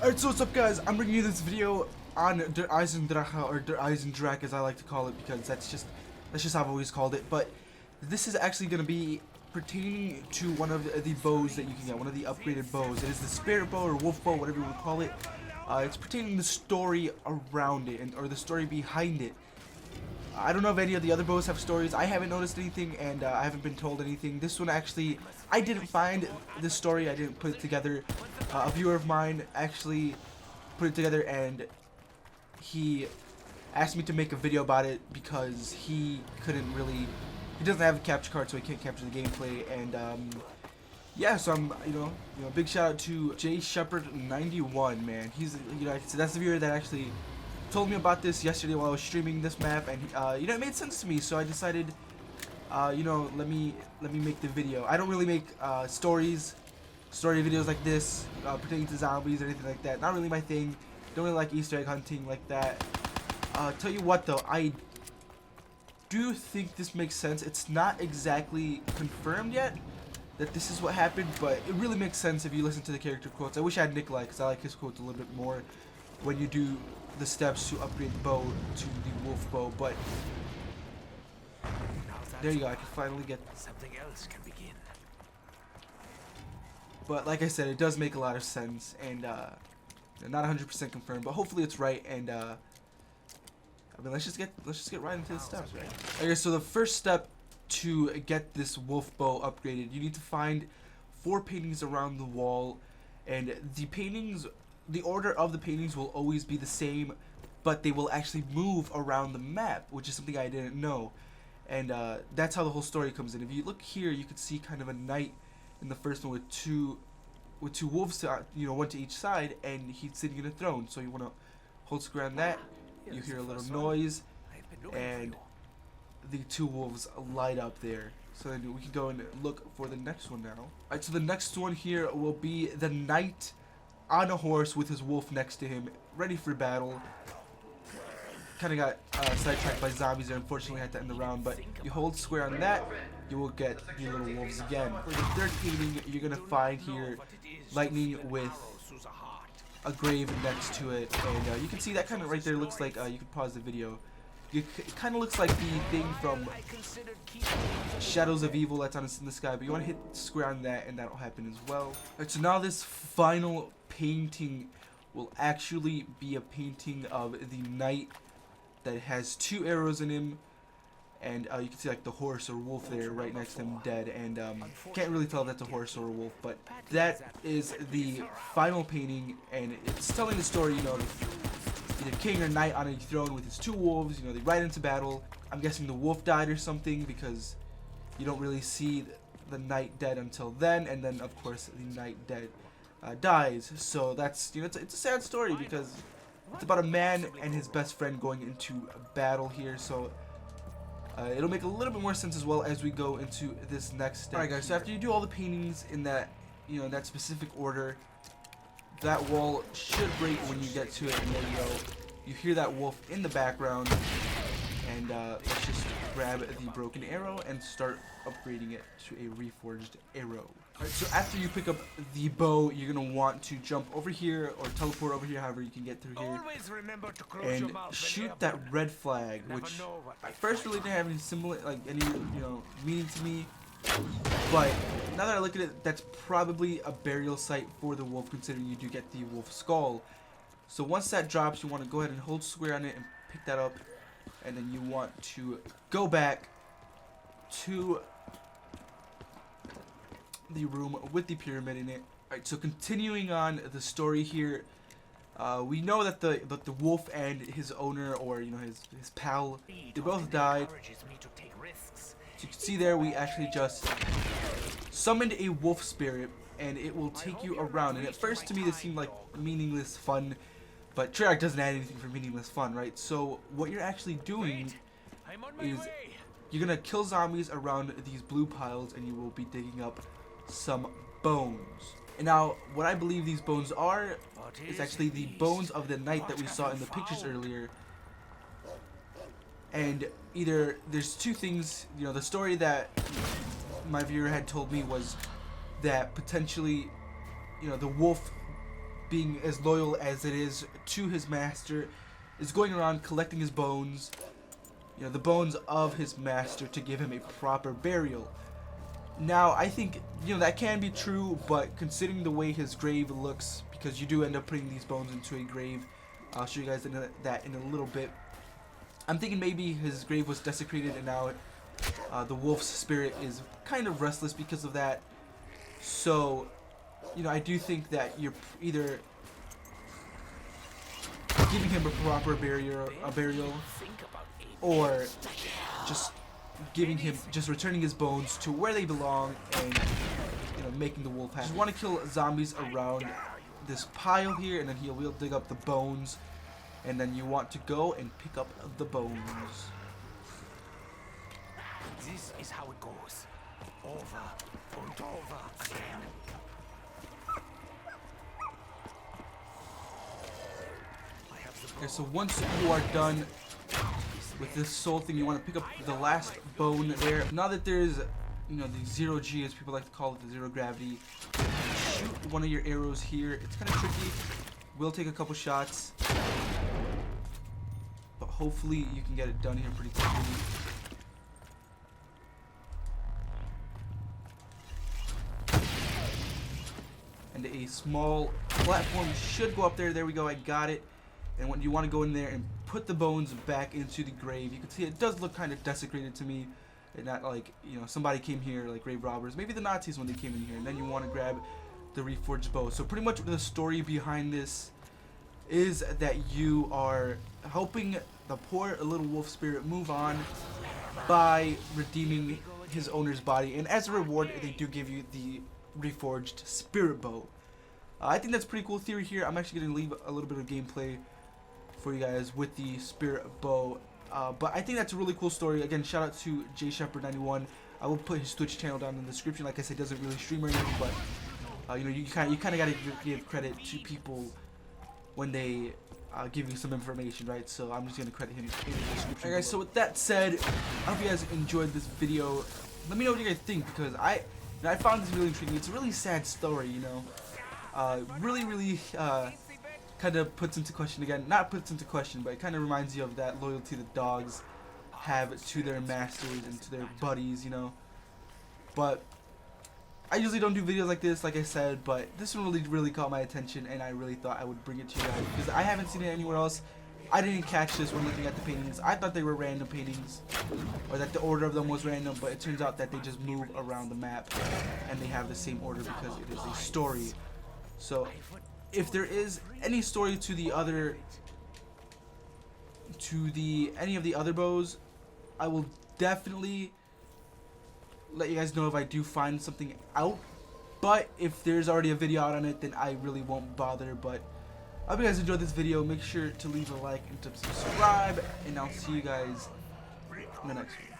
Alright, so what's up guys, I'm bringing you this video on Der Eisendrache, or Der Eisendrache as I like to call it, because that's just how I've always called it. But this is actually going to be pertaining to one of the bows that you can get, one of the upgraded bows. It is the spirit bow or wolf bow, whatever you want to call it. It's pertaining to the story around it, or the story behind it. I don't know if any of the other bows have stories. I haven't noticed anything, and I haven't been told anything. This one actually, I didn't find this story. I didn't put it together. A viewer of mine actually put it together, and he asked me to make a video about it because he doesn't have a capture card, so he can't capture the gameplay. And yeah, so I'm, big shout out to Jshepherd 91, man. He's, that's the viewer that actually told me about this yesterday while I was streaming this map, and it made sense to me, so I decided, let me make the video. I don't really make story videos like this pertaining to zombies or anything like that. Not really my thing. Don't really like Easter egg hunting like that. Tell you what though, I do think this makes sense. It's not exactly confirmed yet that this is what happened, but it really makes sense if you listen to the character quotes. I wish I had Nikolai, because I like his quotes a little bit more when you do the steps to upgrade the bow to the wolf bow. But there you go, I can finally get something else can begin. But like I said, it does make a lot of sense, and not 100% confirmed, but hopefully it's right. And I mean, let's just get right into the steps, right? Okay, so the first step to get this wolf bow upgraded, you need to find 4 paintings around the wall, and the order of the paintings will always be the same, but they will actually move around the map, which is something I didn't know. And that's how the whole story comes in. If you look here, you can see kind of a knight in the first one with two wolves, to, one to each side, and he's sitting in a throne. So you want to hold square on that. You hear a little noise, and the 2 wolves light up there. So then we can go and look for the next one now. Alright, so the next one here will be the knight on a horse with his wolf next to him, ready for battle. Kind of got sidetracked by zombies there, unfortunately had to end the round, but you hold square on that, you will get the little wolves again. For the third painting, you're going to find here lightning with a grave next to it, and you can see that kind of right there looks like, you can pause the video. It kind of looks like the thing from Shadows of Evil that's on in the sky, but you want to hit square on that, and that'll happen as well. Alright, so now this final painting will actually be a painting of the knight that has 2 arrows in him, and you can see like the horse or wolf there right next to him dead, and can't really tell if that's a horse or a wolf, but that is the final painting, and it's telling the story, the king or knight on a throne with his 2 wolves, they ride into battle. I'm guessing the wolf died or something, because you don't really see the knight dead until then, and then of course the knight dead dies. So that's, it's a sad story, because it's about a man and his best friend going into a battle here. So it'll make a little bit more sense as well as we go into this next step. Alright guys, so after you do all the paintings in that, that specific order, that wall should break when you get to it, and there you go. You hear that wolf in the background, and let's just grab the broken arrow and start upgrading it to a reforged arrow. Alright, so after you pick up the bow, you're going to want to jump over here, or teleport over here, however you can get through here, and shoot that red flag, which at first really didn't have any meaning to me. But now that I look at it, that's probably a burial site for the wolf, considering you do get the wolf skull. So once that drops, you want to go ahead and hold square on it and pick that up, and then you want to go back to the room with the pyramid in it. Alright, so continuing on the story here, we know that the wolf and his owner, or his pal, they both died. So you can see there, we actually just summoned a wolf spirit, and it will take you around. And at first, to me, this seemed like meaningless fun, but Treyarch doesn't add anything for meaningless fun, right? So what you're actually doing is you're gonna kill zombies around these blue piles, and you will be digging up some bones. And now, what I believe these bones are is actually the bones of the knight that we saw in the pictures earlier. And either there's 2 things, the story that my viewer had told me was that potentially, the wolf being as loyal as it is to his master, is going around collecting his bones, you know, the bones of his master, to give him a proper burial. Now, I think, you know, that can be true, but considering the way his grave looks, because you do end up putting these bones into a grave, I'll show you guys that in a little bit. I'm thinking maybe his grave was desecrated and now the wolf's spirit is kind of restless because of that. So, you know, I do think that you're either giving him a proper burial, or just returning his bones to where they belong and, you know, making the wolf happy. You want to kill zombies around this pile here, and then he'll dig up the bones, and then you want to go and pick up the bones. This is how it goes. Over and over again. Okay, so once you are done with this soul thing, you want to pick up the last bone there. Now that there's, you know, the 0G, as people like to call it, the zero gravity, shoot one of your arrows here. It's kind of tricky. Will take a couple shots, but hopefully you can get it done here pretty quickly. And a small platform should go up there. There we go. I got it. And when you want to go in there and put the bones back into the grave, you can see it does look kind of desecrated to me. And not like, you know, somebody came here, like grave robbers, maybe the Nazis when they came in here. And then you want to grab the reforged bow. So pretty much the story behind this is that you are helping the poor little wolf spirit move on by redeeming his owner's body. And as a reward, they do give you the reforged spirit bow. I think that's a pretty cool theory here. I'm actually going to leave a little bit of gameplay for you guys with the spirit bow. But I think that's a really cool story. Again, shout out to Jshepherd 91. I will put his Twitch channel down in the description. Like I said, doesn't really stream or anything, but you know, you kind of got to give credit to people when they give you some information, right? So I'm just gonna credit him in the description. Alright guys, so with that said, I hope you guys enjoyed this video. Let me know what you guys think, because I found this really intriguing. It's a really sad story, you know. Really kind of puts into question, again, not puts into question, but it kind of reminds you of that loyalty that dogs have to their masters and to their buddies, you know. But I usually don't do videos like this, like I said, but this one really caught my attention, and I really thought I would bring it to you guys because I haven't seen it anywhere else. I didn't catch this when looking at the paintings. I thought they were random paintings, or that the order of them was random, but it turns out that they just move around the map and they have the same order because it is a story. So if there is any story to the other, any of the other bows, I will definitely let you guys know if I do find something out. But if there's already a video out on it, then I really won't bother. But I hope you guys enjoyed this video. Make sure to leave a like and to subscribe, and I'll see you guys in the next one.